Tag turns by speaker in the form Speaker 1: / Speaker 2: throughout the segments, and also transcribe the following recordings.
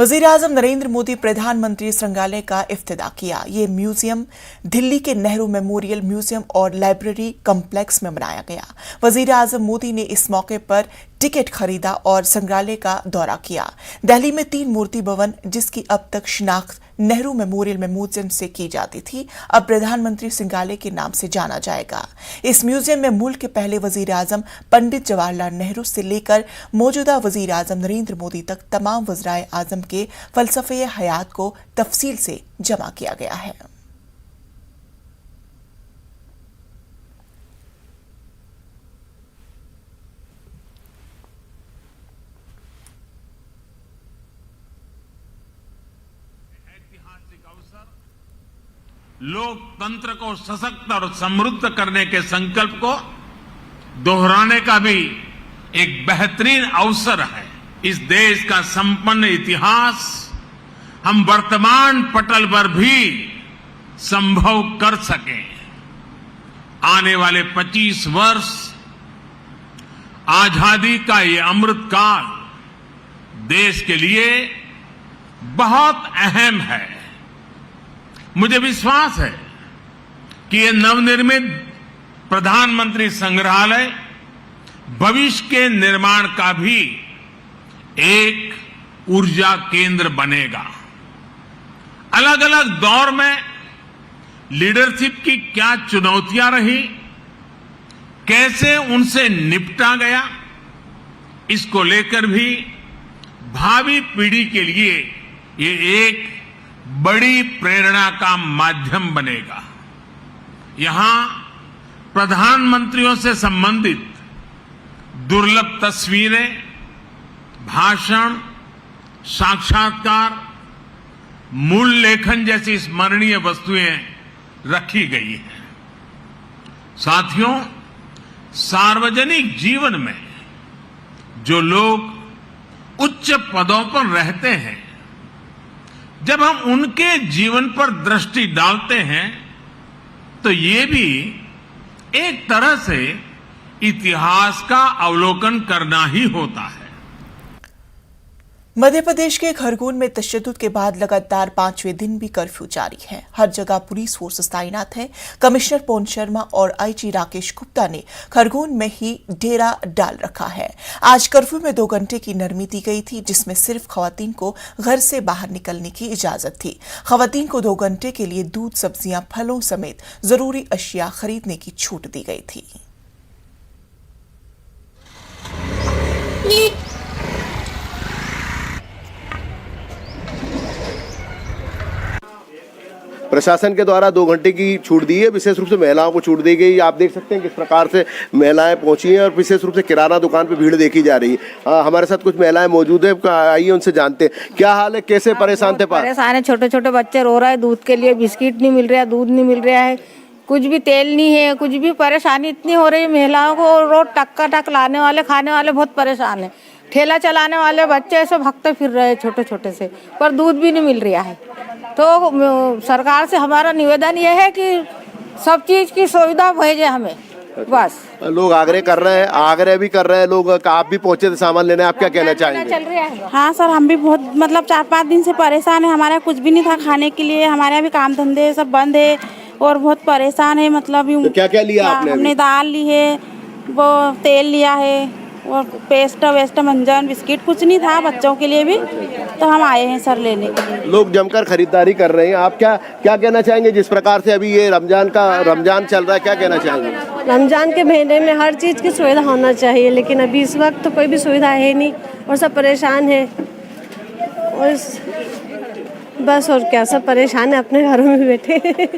Speaker 1: वज़ीर-ए-आज़म नरेंद्र मोदी प्रधानमंत्री संग्रहालय का इफ्तिताह किया। ये म्यूजियम दिल्ली के नेहरू मेमोरियल म्यूजियम और लाइब्रेरी कॉम्प्लेक्स में बनाया गया। वज़ीर-ए-आज़म मोदी ने इस मौके पर टिकट खरीदा और संग्रहालय का दौरा किया। दिल्ली में 3 मूर्ति भवन, जिसकी अब तक शिनाख्त नेहरू मेमोरियल म्यूजियम से की जाती थी, अब प्रधानमंत्री संग्रहालय के नाम से जाना जाएगा। इस म्यूजियम में मुल्क के पहले वज़ीर-ए-आज़म पंडित जवाहरलाल नेहरू से लेकर मौजूदा वज़ीर-ए-आज़म नरेंद्र मोदी तक तमाम वज़ीर-ए-आज़म के फ़लसफ़े हयात को तफसील से जमा किया गया है।
Speaker 2: लोकतंत्र को सशक्त और समृद्ध करने के संकल्प को दोहराने का भी एक बेहतरीन अवसर है। इस देश का संपन्न इतिहास हम वर्तमान पटल पर भी संभव कर सकें। आने वाले 25 वर्ष आजादी का ये अमृत काल देश के लिए बहुत अहम है। मुझे विश्वास है कि ये नवनिर्मित प्रधानमंत्री संग्रहालय भविष्य के निर्माण का भी एक ऊर्जा केंद्र बनेगा। अलग अलग दौर में लीडरशिप की क्या चुनौतियां रही, कैसे उनसे निपटा गया, इसको लेकर भी भावी पीढ़ी के लिए ये एक बड़ी प्रेरणा का माध्यम बनेगा। यहां प्रधानमंत्रियों से संबंधित दुर्लभ तस्वीरें, भाषण, साक्षात्कार, मूल लेखन जैसी स्मरणीय वस्तुएं रखी गई हैं। साथियों, सार्वजनिक जीवन में जो लोग उच्च पदों पर रहते हैं, जब हम उनके जीवन पर दृष्टि डालते हैं तो ये भी एक तरह से इतिहास का अवलोकन करना ही होता है।
Speaker 1: मध्य प्रदेश के खरगोन में तशद्दुद के बाद लगातार 5वें दिन भी कर्फ्यू जारी है। हर जगह पुलिस फोर्स तैनात है। कमिश्नर पवन शर्मा और आईजी राकेश गुप्ता ने खरगोन में ही डेरा डाल रखा है। आज कर्फ्यू में 2 घंटे की नरमी दी गई थी, जिसमें सिर्फ खवातीन को घर से बाहर निकलने की इजाजत थी। खवातीन को 2 घंटे के लिए दूध, सब्जियां, फलों समेत जरूरी अशिया खरीदने की छूट दी गई थी।
Speaker 3: प्रशासन के द्वारा 2 घंटे की छूट दी है। विशेष रूप से महिलाओं को छूट दी गई। आप देख सकते हैं किस प्रकार से महिलाएं पहुंची हैं और विशेष रूप से किराना दुकान पे भीड़ देखी जा रही है। हमारे साथ कुछ महिलाएं मौजूद है, आइए उनसे जानते हैं क्या हाल है, कैसे परेशान थे।
Speaker 4: परेशान है, छोटे छोटे बच्चे रो रहे हैं, दूध के लिए बिस्किट नहीं मिल रहा है, दूध नहीं मिल रहा है, कुछ भी तेल नहीं है, कुछ भी परेशानी इतनी हो रही है महिलाओं को। रोज टक्का टक लाने वाले, खाने वाले बहुत परेशान है। ठेला चलाने वाले बच्चे ऐसे भागते फिर रहे छोटे छोटे से, पर दूध भी नहीं मिल रहा है। तो सरकार से हमारा निवेदन यह है कि सब चीज की सुविधा भेजे हमें, बस।
Speaker 3: लोग आग्रह कर रहे हैं, आग्रह भी कर रहे हैं लोग। आप भी पहुंचे थे सामान लेने, आप क्या कहना चाहेंगे?
Speaker 4: चल रहा है।
Speaker 5: हाँ सर, हम भी बहुत 4-5 दिन से परेशान है। हमारे कुछ भी नहीं था खाने के लिए, हमारे यहाँ भी काम धंधे सब बंद है और बहुत परेशान है।
Speaker 3: तो क्या क्या लिया आपने?
Speaker 5: हमने दाल ली है, वो तेल लिया है और पेस्ट वेस्ट, मंजन, बिस्किट कुछ नहीं था बच्चों के लिए भी, तो हम आए हैं सर लेने के लिए।
Speaker 3: लोग जमकर खरीदारी कर रहे हैं। आप क्या कहना चाहेंगे जिस प्रकार से अभी ये रमजान चल रहा है, क्या कहना चाहेंगे?
Speaker 6: रमजान के महीने में हर चीज़ की सुविधा होना चाहिए, लेकिन अभी इस वक्त तो कोई भी सुविधा है नहीं और सब परेशान है। और बस और क्या, सब परेशान है, अपने घरों में बैठे।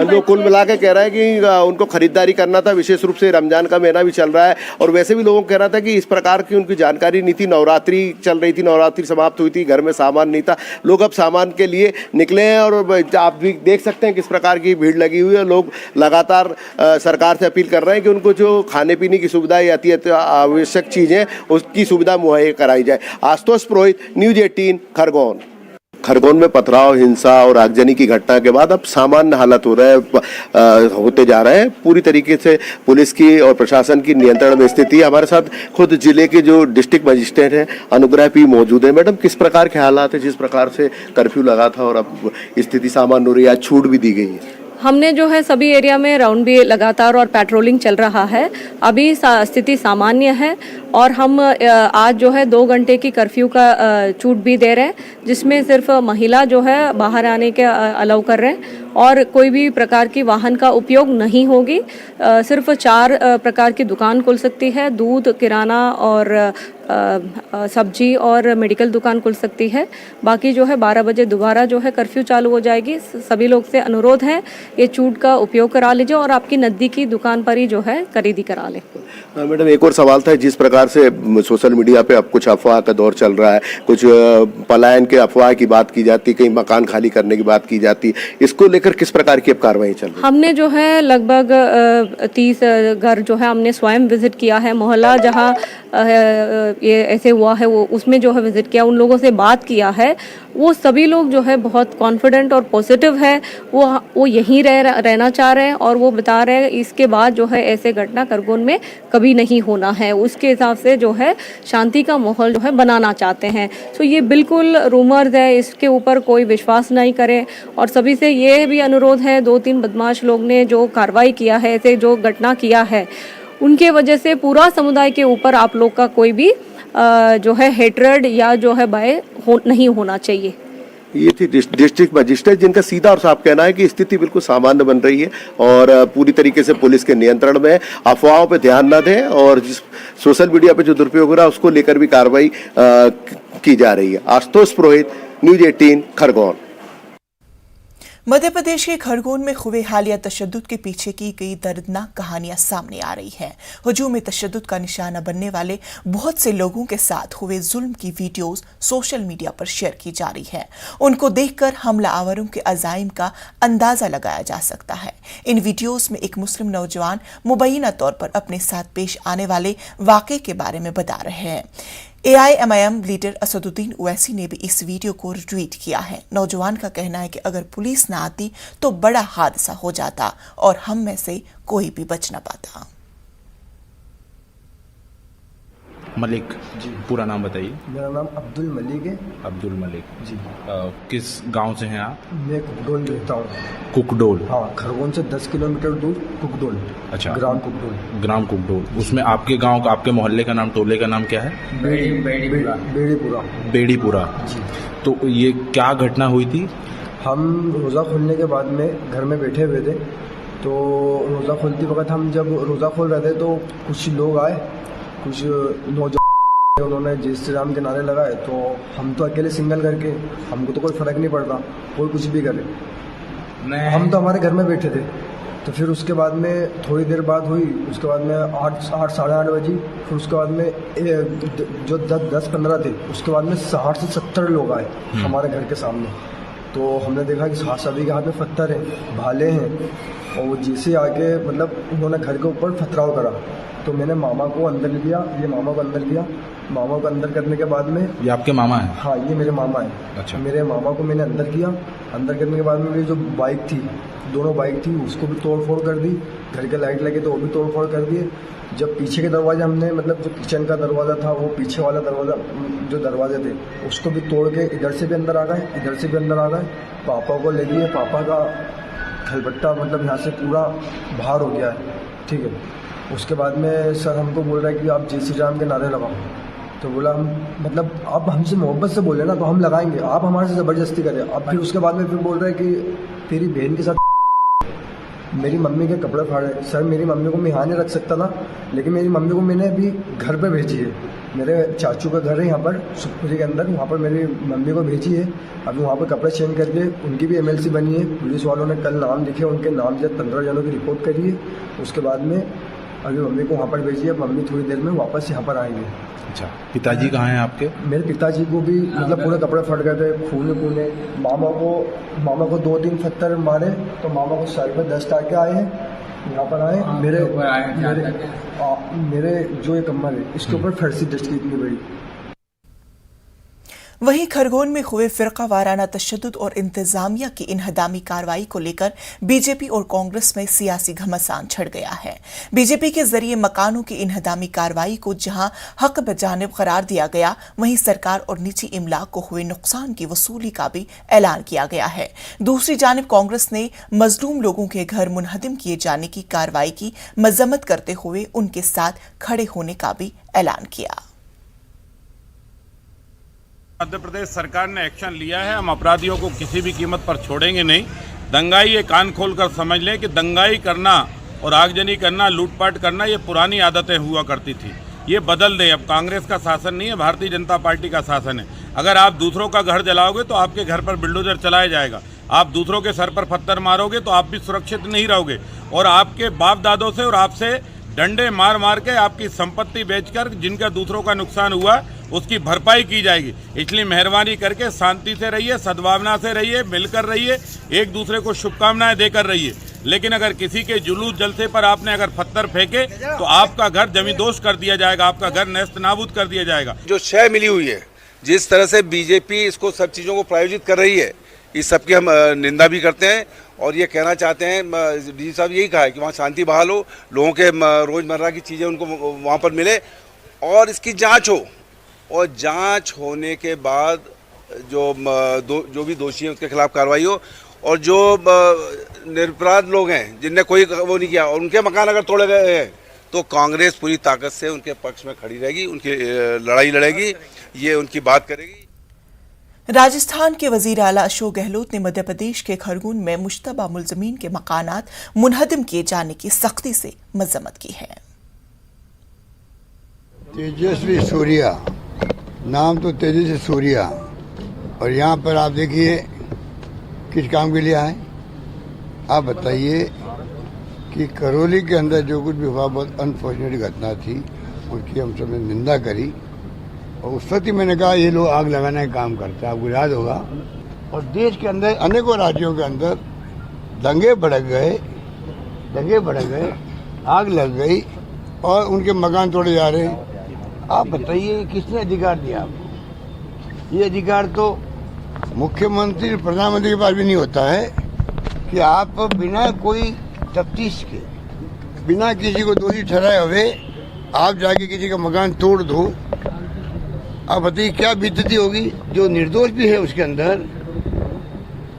Speaker 3: लोग कुल मिला के कह रहे हैं कि उनको खरीदारी करना था। विशेष रूप से रमजान का महीना भी चल रहा है और वैसे भी लोगों को कहना था कि इस प्रकार की उनकी जानकारी नहीं थी। नवरात्रि चल रही थी, नवरात्रि समाप्त हुई थी, घर में सामान नहीं था। लोग अब सामान के लिए निकले हैं और आप भी देख सकते हैं किस प्रकार की भीड़ लगी हुई है। लोग लगातार सरकार से अपील कर रहे हैं कि उनको जो खाने पीने की सुविधा या अति आवश्यक चीज़ें उसकी सुविधा मुहैया कराई जाए। आशुतोष पुरोहित, न्यूज़ 18 खरगोन। खरगोन में पथराव, हिंसा और आगजनी की घटना के बाद अब सामान्य हालत होते जा रहे हैं। पूरी तरीके से पुलिस की और प्रशासन की नियंत्रण में स्थिति है। हमारे साथ खुद जिले के जो डिस्ट्रिक्ट मजिस्ट्रेट हैं अनुग्रह पी मौजूद है। मैडम, किस प्रकार के हालात है? जिस प्रकार से कर्फ्यू लगा था और अब स्थिति सामान्य हो रही है, आज छूट भी दी गई है।
Speaker 7: हमने जो है सभी एरिया में राउंड भी लगातार और पेट्रोलिंग चल रहा है। अभी स्थिति सामान्य है और हम आज जो है 2 घंटे की कर्फ्यू का छूट भी दे रहे हैं, जिसमें सिर्फ महिला जो है बाहर आने के अलाउ कर रहे हैं और कोई भी प्रकार की वाहन का उपयोग नहीं होगी। सिर्फ 4 प्रकार की दुकान खुल सकती है, दूध, किराना और सब्जी और मेडिकल दुकान खुल सकती है। बाकी जो है 12 बजे दोबारा जो है कर्फ्यू चालू हो जाएगी। सभी लोग से अनुरोध है ये छूट का उपयोग करा लीजिए और आपकी नज़दीकी दुकान पर ही जो है खरीदी करा लें।
Speaker 3: मैडम, एक और सवाल था। जिस प्रकार से सोशल मीडिया पे अब कुछ अफवाह का दौर चल रहा है, कुछ पलायन के अफवाह की बात की जाती, कहीं मकान खाली करने की बात की जाती, इसको लेकर किस प्रकार की अब कार्रवाई चल रही है?
Speaker 7: हमने जो है लगभग 30 घर जो है हमने स्वयं विजिट किया है। मोहल्ला जहाँ ये ऐसे हुआ है वो उसमें जो है विजिट किया, उन लोगों से बात किया है। वो सभी लोग जो है बहुत कॉन्फिडेंट और पॉजिटिव है। वो यहीं रहना चाह रहे हैं और वो बता रहे हैं इसके बाद जो है ऐसे घटना खरगोन में कभी नहीं होना है। उसके हिसाब से जो है शांति का माहौल जो है बनाना चाहते हैं। तो ये बिल्कुल रूमर्स है, इसके ऊपर कोई विश्वास नहीं करें। और सभी से ये भी अनुरोध है, 2-3 बदमाश लोग ने जो कार्रवाई किया है, ऐसे जो घटना किया है, उनके वजह से पूरा समुदाय के ऊपर आप लोग का कोई भी जो है हेट्रेड या जो है भय नहीं होना चाहिए।
Speaker 3: ये थी डिस्ट्रिक्ट मजिस्ट्रेट, जिनका सीधा और साफ कहना है कि स्थिति बिल्कुल सामान्य बन रही है और पूरी तरीके से पुलिस के नियंत्रण में। अफवाहों पे ध्यान न दें और जिस सोशल मीडिया पे जो दुरुपयोग हो रहा है उसको लेकर भी कार्रवाई की जा रही है। आशुतोष पुरोहित, न्यूज़ 18 खरगोन।
Speaker 1: मध्य प्रदेश के खरगोन में हुए हालिया तशद्दुद के पीछे की गई दर्दनाक कहानियां सामने आ रही हैं। हुजूम में तशद्दुद का निशाना बनने वाले बहुत से लोगों के साथ हुए जुल्म की वीडियोस सोशल मीडिया पर शेयर की जा रही है। उनको देखकर हमलावरों के अजाइम का अंदाजा लगाया जा सकता है। इन वीडियोस में एक मुस्लिम नौजवान मुबैना तौर पर अपने साथ पेश आने वाले वाक़े के बारे में बता रहे हैं। AIMIM लीडर असदुद्दीन ओवैसी ने भी इस वीडियो को रिट्वीट किया है। नौजवान का कहना है कि अगर पुलिस न आती तो बड़ा हादसा हो जाता और हम में से कोई भी बच न पाता।
Speaker 8: मलिक जी, पूरा नाम बताइए।
Speaker 9: मेरा नाम अब्दुल मलिक है।
Speaker 8: अब्दुल मलिक
Speaker 9: जी।
Speaker 8: किस गांव से हैं आप?
Speaker 9: मैं कुकडोल रहता हूँ।
Speaker 8: कुकडोल?
Speaker 9: हाँ, खरगोन से 10 किलोमीटर दूर कुकडोल।
Speaker 8: अच्छा,
Speaker 9: ग्राम कुकडोल।
Speaker 8: ग्राम कुकडोल। उसमें आपके गांव का, आपके मोहल्ले का नाम, टोले का नाम क्या है?
Speaker 9: बेड़ीपुरा।
Speaker 8: बेड़ीपुरा
Speaker 9: जी।
Speaker 8: तो ये क्या घटना हुई थी?
Speaker 9: हम रोज़ा खोलने के बाद में घर में बैठे हुए थे, तो रोज़ा खोलते वक्त हम जब रोज़ा खोल रहे थे तो कुछ लोग आए, कुछ नौजवान, उन्होंने जय श्री राम के नारे लगाए। तो हम तो अकेले सिंगल करके, हमको तो कोई फ़र्क नहीं पड़ता, कोई कुछ भी करे, हम तो हमारे घर में बैठे थे। तो फिर उसके बाद में थोड़ी देर बाद हुई, उसके बाद में 8 साढ़े 8 बजे, फिर उसके बाद में जो 10-15 थे, उसके बाद में 60 से 70 लोग आए हमारे घर के सामने। तो हमने देखा कि सभी के हाथ में पत्थर हैं, भाले हैं, और वो जैसे आके मतलब उन्होंने घर के ऊपर पथराव करा। तो मैंने मामा को अंदर लिया, ये मामा को अंदर किया। मामा को अंदर करने के बाद में,
Speaker 8: ये आपके मामा हैं?
Speaker 9: हाँ, ये मेरे मामा हैं।
Speaker 8: अच्छा।
Speaker 9: मेरे मामा को मैंने अंदर किया। अंदर करने के बाद में मेरी जो बाइक थी, दोनों बाइक थी, उसको भी तोड़ फोड़ कर दी। घर के लाइट लगे तो वो भी तोड़ फोड़ कर दिए। जब पीछे के दरवाजे हमने, मतलब जो किचन का दरवाज़ा था, वो पीछे वाला दरवाज़ा, जो दरवाजे थे उसको भी तोड़ के इधर से भी अंदर आ गए, इधर से भी अंदर आ गए। पापा को ले लिए, पापा का खलबट्टा मतलब यहाँ से पूरा बाहर हो गया है। ठीक है। उसके बाद में सर हमको बोल रहा है कि आप जय श्री राम के नारे लगाओ। तो बोला हम, मतलब आप हमसे मोहब्बत से बोले ना तो हम लगाएंगे, आप हमारे से ज़बरदस्ती करें। अब फिर उसके बाद में फिर बोल रहे हैं कि तेरी बहन के साथ मेरी मम्मी के कपड़े फाड़े। सर, मेरी मम्मी को मैं यहाँ नहीं रख सकता ना, लेकिन मेरी मम्मी को मैंने अभी घर पे भेजी है। मेरे चाचू का घर है यहाँ पर सुखपुरी के अंदर, वहाँ पर मेरी मम्मी को भेजी है। अभी वहाँ पर कपड़े चेंज करके उनकी भी MLC बनी है। पुलिस वालों ने कल नाम लिखे, उनके नाम से 15 जनों की रिपोर्ट करी है। उसके बाद में अभी मम्मी को वहाँ पर भेजी है। मम्मी थोड़ी देर में वापस यहाँ पर आएंगे।
Speaker 8: अच्छा, पिताजी कहाँ हैं आपके? मेरे
Speaker 9: पिताजी को भी मतलब पूरे कपड़े फट गए थे, खूने। मामा को 2-3 पत्थर मारे, तो मामा को सर पे 10 टाके आए हैं। यहाँ पर आए, मेरे जो एक कमर है इसके ऊपर फर्सी डस्ट की इतनी बड़ी।
Speaker 1: वहीं खरगोन में हुए फिरका वाराना तशद्दुद और इंतजामिया की इनहदामी कार्रवाई को लेकर बीजेपी और कांग्रेस में सियासी घमासान छिड़ गया है। बीजेपी के जरिए मकानों की इनहदामी कार्रवाई को जहां हक बजानिब करार दिया गया, वहीं सरकार और निजी इमलाक को हुए नुकसान की वसूली का भी ऐलान किया गया है। दूसरी जानिब कांग्रेस ने मजलूम लोगों के घर मुनहदिम किए जाने की कार्रवाई की मजम्मत करते हुए उनके साथ खड़े होने का भी ऐलान किया।
Speaker 2: मध्य प्रदेश सरकार ने एक्शन लिया है। हम अपराधियों को किसी भी कीमत पर छोड़ेंगे नहीं। दंगाई ये कान खोलकर समझ लें कि दंगाई करना और आगजनी करना, लूटपाट करना, ये पुरानी आदतें हुआ करती थी। ये बदल दें। अब कांग्रेस का शासन नहीं है, भारतीय जनता पार्टी का शासन है। अगर आप दूसरों का घर जलाओगे तो आपके घर पर बुलडोजर चलाया जाएगा। आप दूसरों के सर पर पत्थर मारोगे तो आप भी सुरक्षित नहीं रहोगे और आपके बाप दादों से और आपसे डंडे मार मार के आपकी संपत्ति बेचकर जिनका दूसरों का नुकसान हुआ उसकी भरपाई की जाएगी। इसलिए मेहरबानी करके शांति से रहिए, सद्भावना से रहिए, मिलकर रहिए, एक दूसरे को शुभकामनाएं देकर रहिए। लेकिन अगर किसी के जुलूस जलसे पर आपने अगर पत्थर फेंके तो आपका घर जमींदोज कर दिया जाएगा, आपका घर नेस्त नाबूद कर दिया जाएगा।
Speaker 10: जो शय मिली हुई है, जिस तरह से बीजेपी इसको सब चीज़ों को प्रायोजित कर रही है, इस सब की हम निंदा भी करते हैं और ये कहना चाहते हैं, डी साहब यही कहा है कि वहाँ शांति बहाल हो, लोगों के रोज़मर्रा की चीज़ें उनको वहाँ पर मिले और इसकी जांच हो और जांच होने के बाद जो भी दोषी हैं उसके खिलाफ कार्रवाई हो और जो निरपराध लोग हैं जिनने कोई वो नहीं किया और उनके मकान अगर तोड़े गए हैं तो कांग्रेस पूरी ताकत से उनके पक्ष में खड़ी रहेगी, उनकी लड़ाई लड़ेगी, ये उनकी बात करेगी।
Speaker 1: राजस्थान के वजीर आला अशोक गहलोत ने मध्य प्रदेश के खरगोन में मुश्तबा मुलजमीन के मकानात मुनहदिम किए जाने की सख्ती से मजम्मत की है।
Speaker 11: तेजस्वी सूर्या, नाम तो तेजस्वी सूर्या, और यहाँ पर आप देखिए किस काम के लिए आए। आप बताइए कि करौली के अंदर जो कुछ भी हुआ, बहुत अनफॉर्चुनेट घटना थी, उसकी हम सबने निंदा करी और उस वक्त ही मैंने कहा ये लोग आग लगाने का काम करते हैं। आपको याद होगा, और देश के अंदर अनेकों राज्यों के अंदर दंगे भड़क गए, आग लग गई और उनके मकान तोड़े जा रहे हैं। आप बताइए किसने अधिकार दिया आपको? ये अधिकार तो मुख्यमंत्री प्रधानमंत्री के पास भी नहीं होता है कि आप बिना कोई तफ्तीश के, बिना किसी को दोषी ठहराए हुए आप जाके किसी का मकान तोड़ दो। आप बताइए क्या बीतती होगी जो निर्दोष भी है उसके अंदर।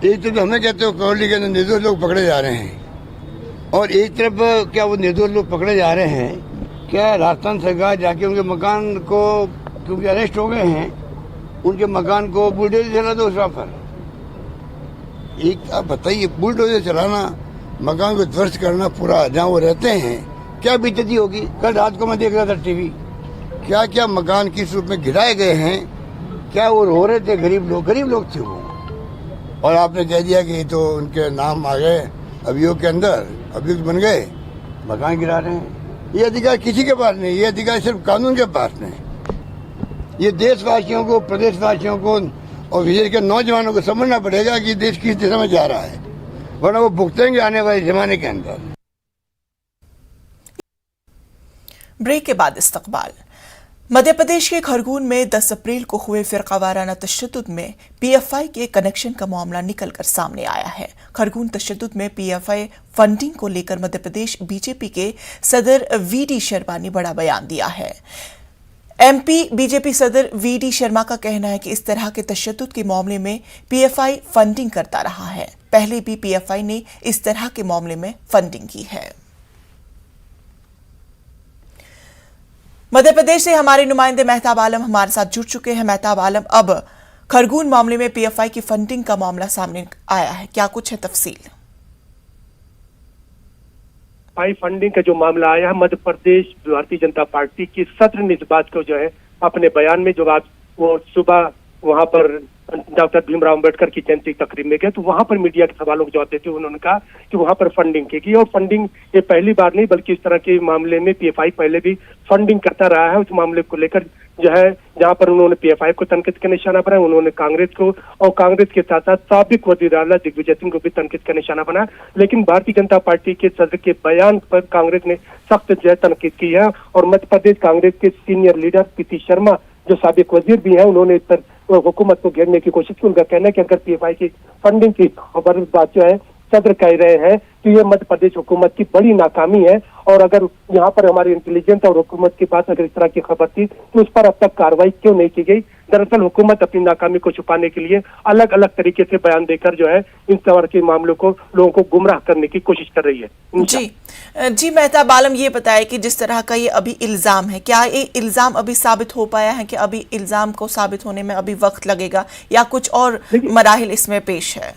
Speaker 11: एक तरफ हमें कहते हो करौली के अंदर निर्दोष लोग पकड़े जा रहे हैं और एक तरफ क्या वो निर्दोष लोग पकड़े जा रहे हैं, क्या राजस्थान सरकार जाके उनके मकान को, क्योंकि अरेस्ट हो गए हैं, उनके मकान को बुलडोजर चला दो उसका पर। एक आप बताइए बुलडोजर चलाना, मकान को ध्वस्त करना पूरा जहाँ वो रहते हैं, क्या बीतती होगी। कल रात को मैं देख रहा था टीवी, क्या क्या मकान किस रूप में गिराए गए हैं, क्या वो रो रहे थे, गरीब लोग थे वो। और आपने कह दिया कि तो उनके नाम आ गए अभियोग के अंदर, अभियुक्त बन गए, मकान गिरा रहे हैं। ये अधिकार किसी के पास नहीं, ये अधिकार सिर्फ कानून के पास नहीं। ये देशवासियों को, प्रदेशवासियों को और विशेष कर नौजवानों को समझना पड़ेगा कि देश किस दिशा में जा रहा है, वरना वो भुगतेंगे आने वाले जमाने के अंदर।
Speaker 1: ब्रेक के बाद इस्तकबाल। मध्य प्रदेश के खरगोन में 10 अप्रैल को हुए फिरका वाराना तशद्दुद में पीएफआई के कनेक्शन का मामला निकलकर सामने आया है। खरगोन तशद्दुद में पीएफआई फंडिंग को लेकर मध्य प्रदेश बीजेपी के सदर वीडी शर्मा ने बड़ा बयान दिया है। एमपी बीजेपी सदर वीडी शर्मा का कहना है कि इस तरह के तशद्दुद के मामले में पीएफआई फंडिंग करता रहा है। पहले भी पीएफआई ने इस तरह के मामले में फंडिंग की है। मध्य प्रदेश से हमारे नुमाइंदे मेहताब आलम हमारे साथ जुड़ चुके हैं। मेहताब आलम, अब खरगोन मामले में पीएफआई की फंडिंग का मामला सामने आया है, क्या कुछ है तफसील?
Speaker 12: पीएफआई फंडिंग का जो मामला आया है, मध्य प्रदेश भारतीय जनता पार्टी की सत्र ने इस बात को जो है अपने बयान में, जो आज वो सुबह वहां पर डॉक्टर भीमराव अम्बेडकर की जयंती तकरीब में गए तो वहां पर मीडिया के सवालों के जवाब देते हुए उन्होंने कहा कि वहां पर फंडिंग की और फंडिंग ये पहली बार नहीं बल्कि इस तरह के मामले में पीएफआई पहले भी फंडिंग करता रहा है। उस मामले को लेकर जो है जहां पर उन्होंने पीएफआई को तनकीद का निशाना बनाया, उन्होंने कांग्रेस को और कांग्रेस के साथ साथ साबिक वजीर आला दिग्विजय सिंह को भी तनकीद का निशाना बनाया। लेकिन भारतीय जनता पार्टी के सदर के बयान पर कांग्रेस ने सख्त जो है तनकीद की है और मध्य प्रदेश कांग्रेस के सीनियर लीडर पीसी शर्मा जो साबिक वजीर भी हैं, उन्होंने इस पर हुकूमत को घेरने की कोशिश की। उनका कहना है कि अगर पीएफआई की फंडिंग की खबर बात जो है सदर कह रहे हैं कि ये मध्य प्रदेश हुकूमत की बड़ी नाकामी है, और अगर यहाँ पर हमारी इंटेलिजेंस और हुकूमत के पास अगर इस तरह की खबर थी तो उस पर अब तक कार्रवाई क्यों नहीं की गई। दरअसल हुकूमत अपनी नाकामी को छुपाने के लिए अलग अलग तरीके से बयान देकर जो है इन तरह के मामलों को लोगों को गुमराह करने की कोशिश कर रही है।
Speaker 1: जी मेहताब आलम, ये बताए कि जिस तरह का ये अभी इल्जाम है, क्या ये इल्जाम अभी साबित हो पाया है कि अभी इल्जाम को साबित होने में अभी वक्त लगेगा या कुछ और मराहिल इसमें पेश है?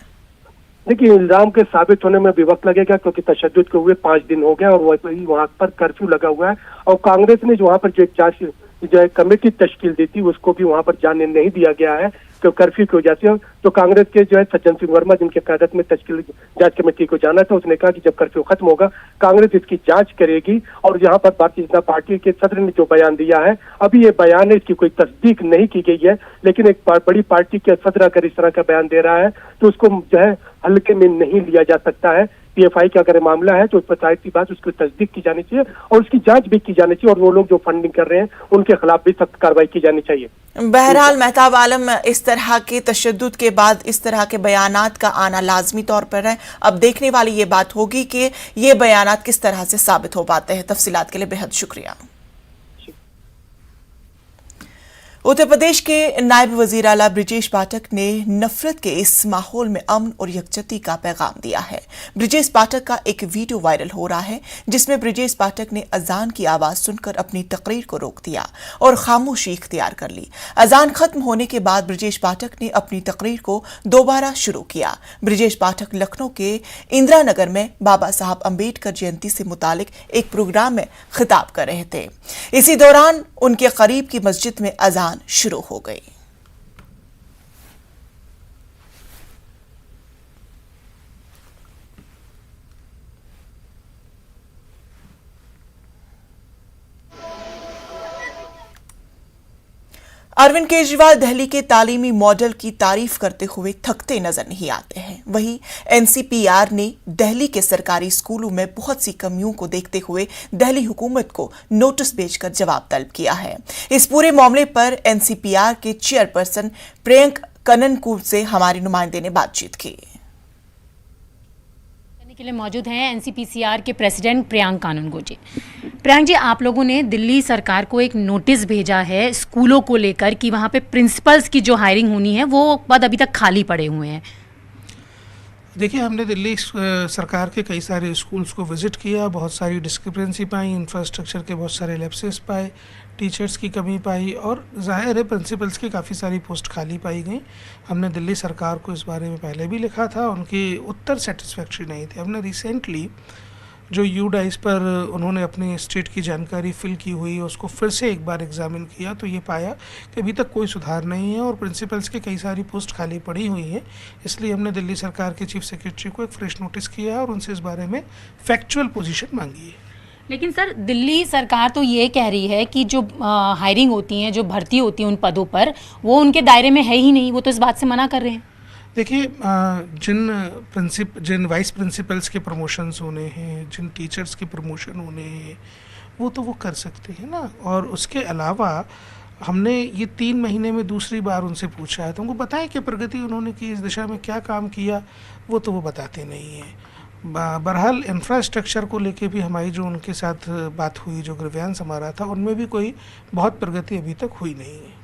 Speaker 12: देखिए, इल्जाम के साबित होने में भी वक्त लगेगा क्योंकि तशद्दुद के हुए 5 दिन हो गए और वहाँ पर कर्फ्यू लगा हुआ है, और कांग्रेस ने जो वहाँ पर जो जांच जो है कमेटी तश्कील दी थी उसको भी वहाँ पर जाने नहीं दिया गया है तो कर्फ्यू की वजह से। तो कांग्रेस के जो है सज्जन सिंह वर्मा, जिनके क़यादत में तश्कील जांच कमेटी को जाना था, उसने कहा कि जब कर्फ्यू खत्म होगा कांग्रेस इसकी जांच करेगी। और यहाँ पर भारतीय जनता पार्टी के सदर ने जो बयान दिया है, अभी ये बयान है, इसकी कोई तस्दीक नहीं की गई है, लेकिन एक बड़ी पार्टी के सदर अगर इस तरह का बयान दे रहा है तो उसको जो है हल्के में नहीं लिया जा सकता है। पीएफआई का अगर मामला है तो उस पर जाहिर सी बात उसकी तस्दीक की जानी चाहिए और उसकी जांच भी की जानी चाहिए, और वो लोग जो फंडिंग कर रहे हैं उनके खिलाफ भी सख्त कार्रवाई की जानी चाहिए।
Speaker 1: बहरहाल मेहताब आलम, इस तरह के तशद्दुद के बाद इस तरह के बयानात का आना लाजमी तौर पर है। अब देखने वाली ये बात होगी कि ये बयानात किस तरह से साबित हो पाते हैं। तफसीलात के लिए बेहद शुक्रिया। उत्तर प्रदेश के नायब वजीर आला ब्रिजेश पाठक ने नफरत के इस माहौल में अमन और यकजहती का पैगाम दिया है। ब्रिजेश पाठक का एक वीडियो वायरल हो रहा है जिसमें ब्रिजेश पाठक ने अजान की आवाज सुनकर अपनी तकरीर को रोक दिया और खामोशी इख्तियार कर ली। अजान खत्म होने के बाद ब्रिजेश पाठक ने अपनी तकरीर को दोबारा शुरू किया। ब्रिजेश पाठक लखनऊ के इंदिरा नगर में बाबा साहब अम्बेडकर जयंती से मुतालिक एक प्रोग्राम में खिताब कर रहे थे। इसी दौरान उनके करीब की मस्जिद में अजान शुरू हो गई। अरविंद केजरीवाल दिल्ली के तालीमी मॉडल की तारीफ करते हुए थकते नजर नहीं आते हैं। वहीं एनसीपीआर ने दिल्ली के सरकारी स्कूलों में बहुत सी कमियों को देखते हुए दिल्ली हुकूमत को नोटिस भेजकर जवाब तलब किया है। इस पूरे मामले पर एनसीपीआर के चेयरपर्सन प्रियंक कननकूर से हमारे नुमाइंदे ने बातचीत की।
Speaker 13: के लिए मौजूद हैं एनसीपीसीआर के प्रेसिडेंट प्रियंक कानूनगो जी। प्रियंक जी, आप लोगों ने दिल्ली सरकार को एक नोटिस भेजा है स्कूलों को लेकर कि वहाँ पे प्रिंसिपल्स की जो हायरिंग होनी है वो पद अभी तक खाली पड़े हुए हैं।
Speaker 14: देखिए, हमने दिल्ली सरकार के कई सारे स्कूल्स को विज़िट किया, बहुत सारी डिस्क्रिपेंसी पाई, इंफ्रास्ट्रक्चर के बहुत सारे लैप्सेस पाए, टीचर्स की कमी पाई और ज़ाहिर है प्रिंसिपल्स की काफ़ी सारी पोस्ट खाली पाई गई। हमने दिल्ली सरकार को इस बारे में पहले भी लिखा था, उनके उत्तर सेटिस्फैक्ट्री नहीं थे। हमने रिसेंटली जो यूडाइस पर उन्होंने अपनी स्टेट की जानकारी फिल की हुई उसको फिर से एक बार एग्जामिन किया तो ये पाया कि अभी तक कोई सुधार नहीं है और प्रिंसिपल्स की कई सारी पोस्ट खाली पड़ी हुई हैं। इसलिए हमने दिल्ली सरकार के चीफ सेक्रेटरी को एक फ्रेश नोटिस किया और उनसे इस बारे में फैक्चुअल पोजीशन मांगी है।
Speaker 13: लेकिन सर, दिल्ली सरकार तो ये कह रही है कि जो हायरिंग होती है, जो भर्ती होती है उन पदों पर, वो उनके दायरे में है ही नहीं। वो तो इस बात से मना कर रहे हैं।
Speaker 14: देखिए, जिन वाइस प्रिंसिपल्स के प्रमोशंस होने हैं, जिन टीचर्स के प्रमोशन होने हैं, वो तो वो कर सकते हैं ना। और उसके अलावा हमने ये 3 महीने में दूसरी बार उनसे पूछा है तो उनको बताएं कि प्रगति उन्होंने की, इस दिशा में क्या काम किया, वो तो वो बताते नहीं हैं। बहरहाल इंफ्रास्ट्रक्चर को लेके भी हमारी जो उनके साथ बात हुई, जो ग्रीवेंस हमारा था, उनमें भी कोई बहुत प्रगति अभी तक हुई नहीं है।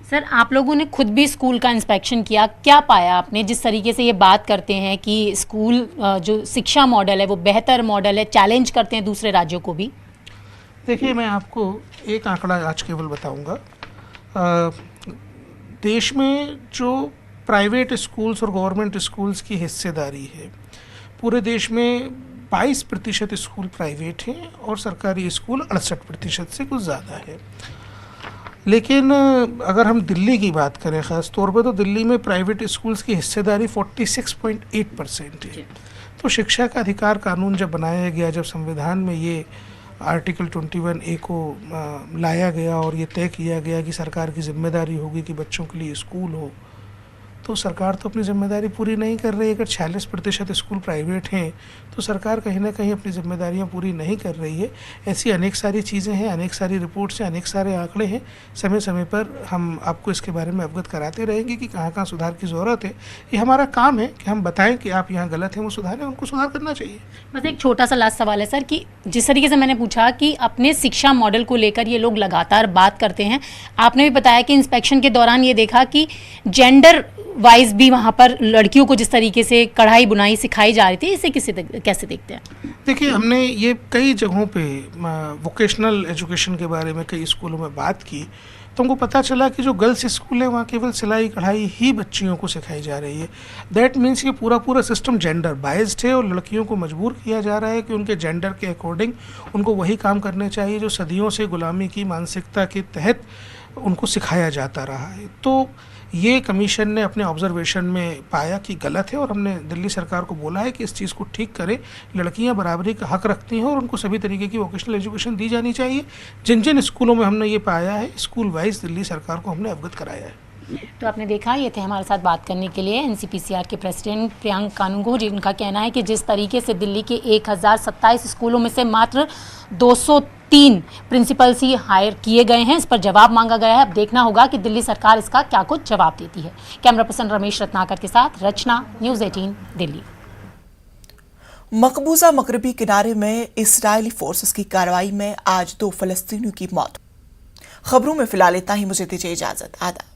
Speaker 13: सर, आप लोगों ने खुद भी स्कूल का इंस्पेक्शन किया, क्या पाया आपने? जिस तरीके से ये बात करते हैं कि स्कूल जो शिक्षा मॉडल है वो बेहतर मॉडल है, चैलेंज करते हैं दूसरे राज्यों को भी।
Speaker 14: देखिए, मैं आपको एक आंकड़ा आज केवल बताऊंगा। देश में जो प्राइवेट स्कूल्स और गवर्नमेंट स्कूल्स की हिस्सेदारी है, पूरे देश में 22% स्कूल प्राइवेट हैं और सरकारी स्कूल 68% से कुछ ज़्यादा है। लेकिन अगर हम दिल्ली की बात करें ख़ास तौर पर, तो दिल्ली में प्राइवेट स्कूल्स की हिस्सेदारी 46.8% है। तो शिक्षा का अधिकार कानून जब बनाया गया, जब संविधान में ये आर्टिकल 21A को लाया गया और ये तय किया गया कि सरकार की जिम्मेदारी होगी कि बच्चों के लिए स्कूल हो, तो सरकार तो अपनी जिम्मेदारी पूरी नहीं कर रही। अगर 46% स्कूल प्राइवेट हैं तो सरकार कहीं ना कहीं अपनी जिम्मेदारियां पूरी नहीं कर रही है। ऐसी अनेक सारी चीज़ें हैं, अनेक सारी रिपोर्ट्स हैं, अनेक सारे आंकड़े हैं। समय समय पर हम आपको इसके बारे में अवगत कराते रहेंगे कि कहाँ कहाँ सुधार की ज़रूरत है। ये हमारा काम है कि हम बताएं कि आप यहाँ गलत हैं, वो सुधारें, उनको सुधार करना चाहिए।
Speaker 13: बस एक छोटा सा लास्ट सवाल है सर कि जिस तरीके से मैंने पूछा कि अपने शिक्षा मॉडल को लेकर ये लोग लगातार बात करते हैं, आपने भी बताया कि इंस्पेक्शन के दौरान ये देखा कि जेंडर वाइज भी वहाँ पर लड़कियों को जिस तरीके से कढ़ाई बुनाई सिखाई जा रही थी, इसे कैसे देखते हैं?
Speaker 14: देखिए, हमने ये कई जगहों पे वोकेशनल एजुकेशन के बारे में कई स्कूलों में बात की, तो हमको पता चला कि जो गर्ल्स स्कूल है वहाँ केवल सिलाई कढ़ाई ही बच्चियों को सिखाई जा रही है। दैट मीन्स कि पूरा सिस्टम जेंडर बाइज्ड है और लड़कियों को मजबूर किया जा रहा है कि उनके जेंडर के अकॉर्डिंग उनको वही काम करने चाहिए जो सदियों से गुलामी की मानसिकता के तहत उनको सिखाया जाता रहा है। तो ये कमीशन ने अपने ऑब्जर्वेशन में पाया कि गलत है और हमने दिल्ली सरकार को बोला है कि इस चीज़ को ठीक करें। लड़कियां बराबरी का हक रखती हैं और उनको सभी तरीके की वोकेशनल एजुकेशन दी जानी चाहिए। जिन जिन स्कूलों में हमने ये पाया है, स्कूल वाइज दिल्ली सरकार को हमने अवगत कराया है।
Speaker 13: तो आपने देखा, ये थे हमारे साथ बात करने के लिए एनसीपीसीआर के प्रेसिडेंट प्रियांक कानूनगो जी। उनका कहना है कि जिस तरीके से दिल्ली के 1027 स्कूलों में से मात्र 203 प्रिंसिपल्स ही हायर किए गए हैं, इस पर जवाब मांगा गया है। अब देखना होगा कि दिल्ली सरकार इसका क्या कुछ जवाब देती है। कैमरा पर्सन रमेश रत्नाकर के साथ रचना, न्यूज़ 18 दिल्ली।
Speaker 1: मकबूजा मगरबी किनारे में इस्राइली फोर्सेस की कार्रवाई में आज 2 फलस्तीनियों की मौत। खबरों में फिलहाल इतना ही। मुझे दीजिए इजाजत। आदाब।